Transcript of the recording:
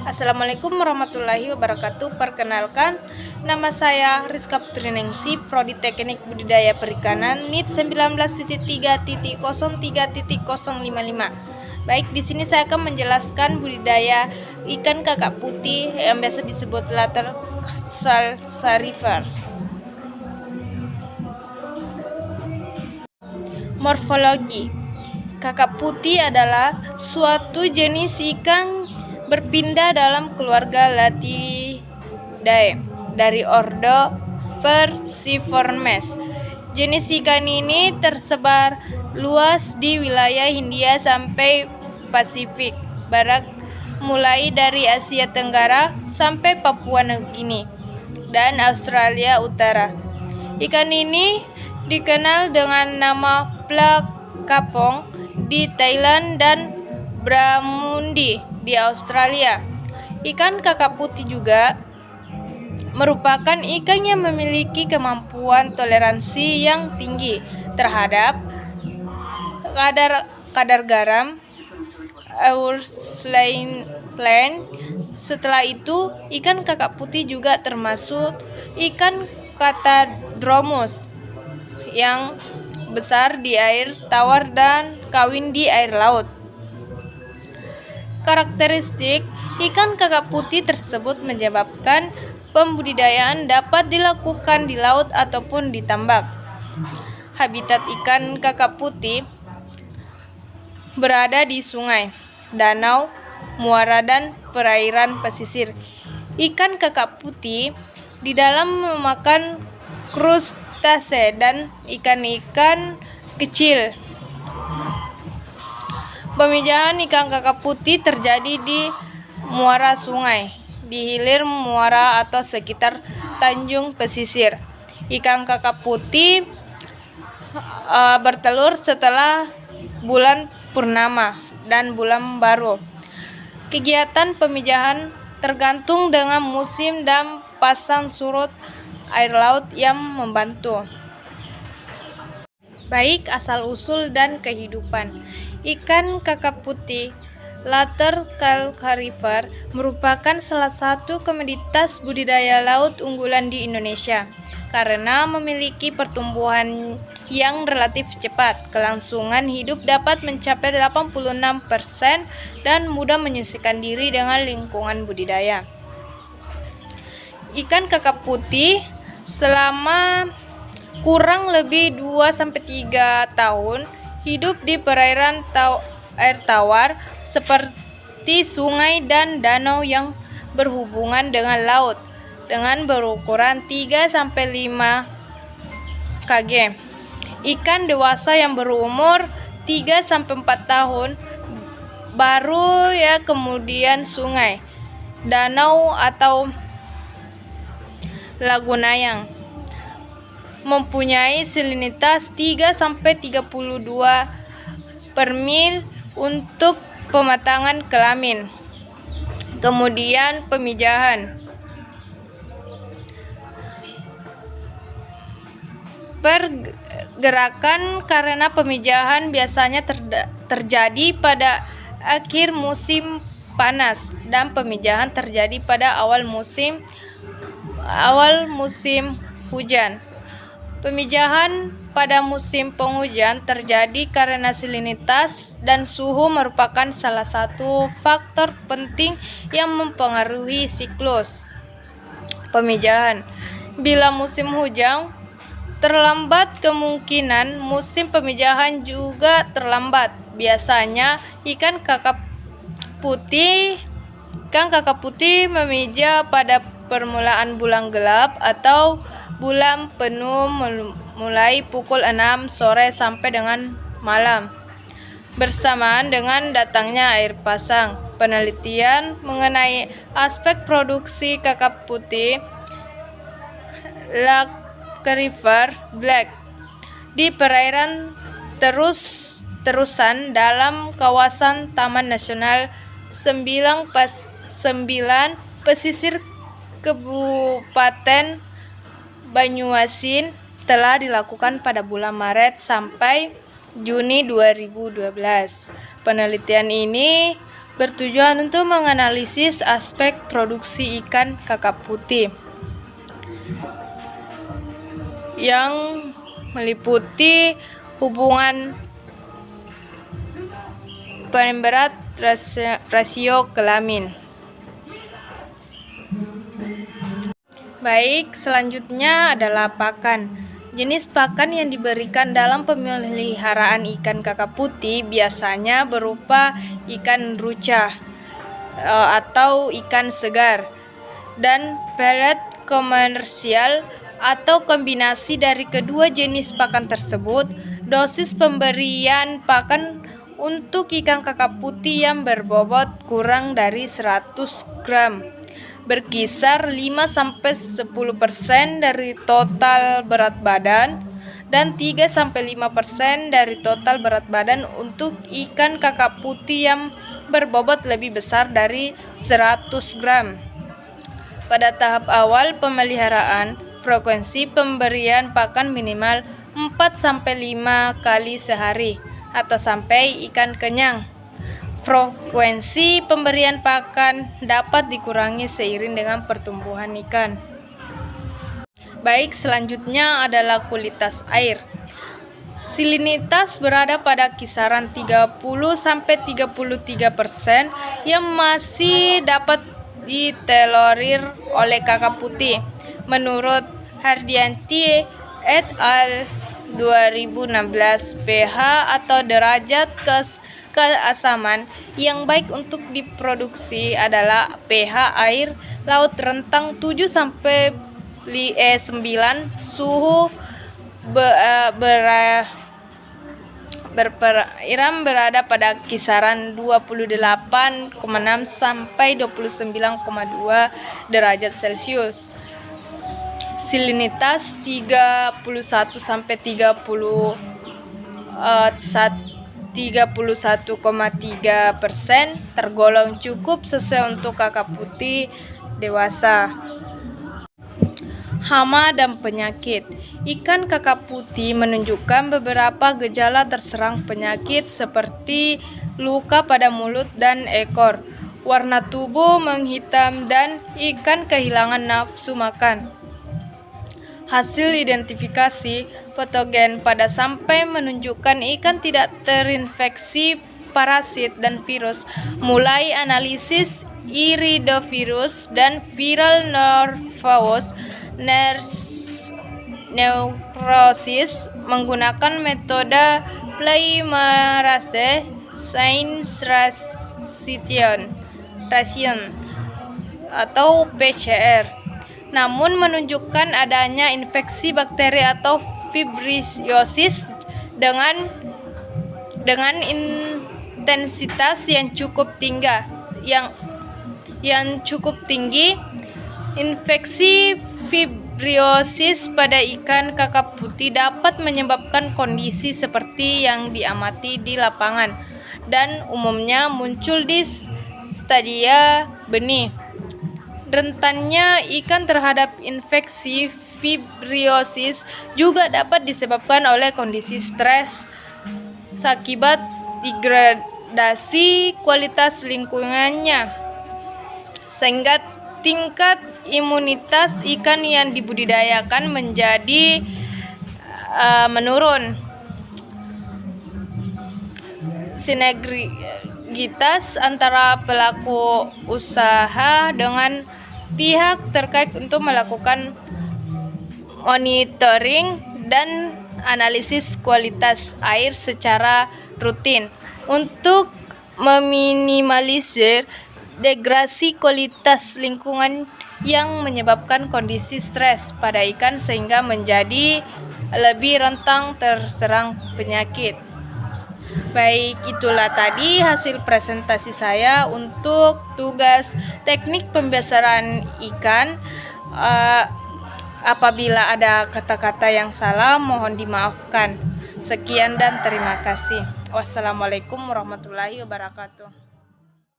Assalamualaikum warahmatullahi wabarakatuh. Perkenalkan, nama saya Rizka Putriningsih, Prodi Teknik Budidaya Perikanan NIT 19.3.03.055. Baik, di sini saya akan menjelaskan budidaya ikan kakap putih yang biasa disebut Later salsarifer. Morfologi. Kakap putih adalah suatu jenis ikan berpindah dalam keluarga Latidae dari ordo Perciformes. Jenis ikan ini tersebar luas di wilayah Hindia sampai Pasifik Barat, mulai dari Asia Tenggara sampai Papua Nugini dan Australia Utara. Ikan ini dikenal dengan nama plak kapong di Thailand dan Bramundi di Australia. Ikan kakap putih juga merupakan ikan yang memiliki kemampuan toleransi yang tinggi terhadap kadar garam Eulers-Lane. Setelah itu, ikan kakap putih juga termasuk ikan Catadromus yang besar di air tawar dan kawin di air laut. Karakteristik ikan kakap putih tersebut menyebabkan pembudidayaan dapat dilakukan di laut ataupun di tambak. Habitat ikan kakap putih berada di sungai, danau, muara, dan perairan pesisir. Ikan kakap putih di dalam memakan krustase dan ikan-ikan kecil. Pemijahan ikan kakap putih terjadi di muara sungai, di hilir muara atau sekitar tanjung pesisir. Ikan kakap putih bertelur setelah bulan purnama dan bulan baru. Kegiatan pemijahan tergantung dengan musim dan pasang surut air laut yang membantu. Baik, asal-usul dan kehidupan. Ikan kakap putih Later salsarifer merupakan salah satu komoditas budidaya laut unggulan di Indonesia karena memiliki pertumbuhan yang relatif cepat. Kelangsungan hidup dapat mencapai 86% dan mudah menyesuaikan diri dengan lingkungan budidaya. Ikan kakap putih selama kurang lebih 2-3 tahun hidup di perairan air tawar seperti sungai dan danau yang berhubungan dengan laut dengan berukuran 3-5 kg. Ikan dewasa yang berumur 3-4 tahun baru kemudian sungai, danau atau lagunayang mempunyai salinitas 3-32 per mil untuk pematangan kelamin. Kemudian pemijahan. Pergerakan karena pemijahan biasanya terjadi pada akhir musim panas dan pemijahan terjadi pada awal musim hujan. Pemijahan pada musim penghujan terjadi karena salinitas dan suhu merupakan salah satu faktor penting yang mempengaruhi siklus pemijahan. Bila musim hujan terlambat, kemungkinan musim pemijahan juga terlambat. Biasanya ikan kakap putih memijah pada permulaan bulan gelap atau bulan penuh mulai pukul 6 sore sampai dengan malam, bersamaan dengan datangnya air pasang. Penelitian mengenai aspek produksi kakap putih Lacarifer Black di perairan terusan dalam kawasan Taman Nasional 9 pesisir Kabupaten Banyuasin telah dilakukan pada bulan Maret sampai Juni 2012. Penelitian ini bertujuan untuk menganalisis aspek produksi ikan kakap putih yang meliputi hubungan berat rasio kelamin. Baik, selanjutnya adalah pakan. Jenis pakan yang diberikan dalam pemeliharaan ikan kakap putih biasanya berupa ikan ruca atau ikan segar dan pelet komersial atau kombinasi dari kedua jenis pakan tersebut. Dosis pemberian pakan untuk ikan kakap putih yang berbobot kurang dari 100 gram berkisar 5-10% dari total berat badan dan 3-5% dari total berat badan untuk ikan kakap putih yang berbobot lebih besar dari 100 gram. Pada tahap awal pemeliharaan, frekuensi pemberian pakan minimal 4-5 kali sehari atau sampai ikan kenyang. Frekuensi pemberian pakan dapat dikurangi seiring dengan pertumbuhan ikan. Baik, selanjutnya adalah kualitas air. Salinitas berada pada kisaran 30-33% yang masih dapat ditolerir oleh kakap putih. Menurut Hardianti et al. 2016, pH atau derajat keasaman yang baik untuk diproduksi adalah pH air laut rentang 7-9, suhu berperairan berada pada kisaran 28,6 sampai 29,2 derajat Celcius. Salinitas 31,3% tergolong cukup sesuai untuk kakap putih dewasa. Hama dan penyakit. Ikan kakap putih menunjukkan beberapa gejala terserang penyakit seperti luka pada mulut dan ekor, warna tubuh menghitam, dan ikan kehilangan nafsu makan. Hasil identifikasi patogen pada sampai menunjukkan ikan tidak terinfeksi parasit dan virus, mulai analisis iridovirus dan viral norovirus neurosis menggunakan metode polymerase chain reaction atau PCR. Namun menunjukkan adanya infeksi bakteri atau fibriosis dengan intensitas yang cukup tinggi. Infeksi fibriosis pada ikan kakap putih dapat menyebabkan kondisi seperti yang diamati di lapangan dan umumnya muncul di stadia benih. Rentannya ikan terhadap infeksi fibriosis juga dapat disebabkan oleh kondisi stres akibat degradasi kualitas lingkungannya, sehingga tingkat imunitas ikan yang dibudidayakan menjadi menurun. Sinergitas antara pelaku usaha dengan pihak terkait untuk melakukan monitoring dan analisis kualitas air secara rutin untuk meminimalisir degradasi kualitas lingkungan yang menyebabkan kondisi stres pada ikan sehingga menjadi lebih rentan terserang penyakit. Baik, itulah tadi hasil presentasi saya untuk tugas teknik pembesaran ikan. Apabila ada kata-kata yang salah, mohon dimaafkan. Sekian dan terima kasih. Wassalamualaikum warahmatullahi wabarakatuh.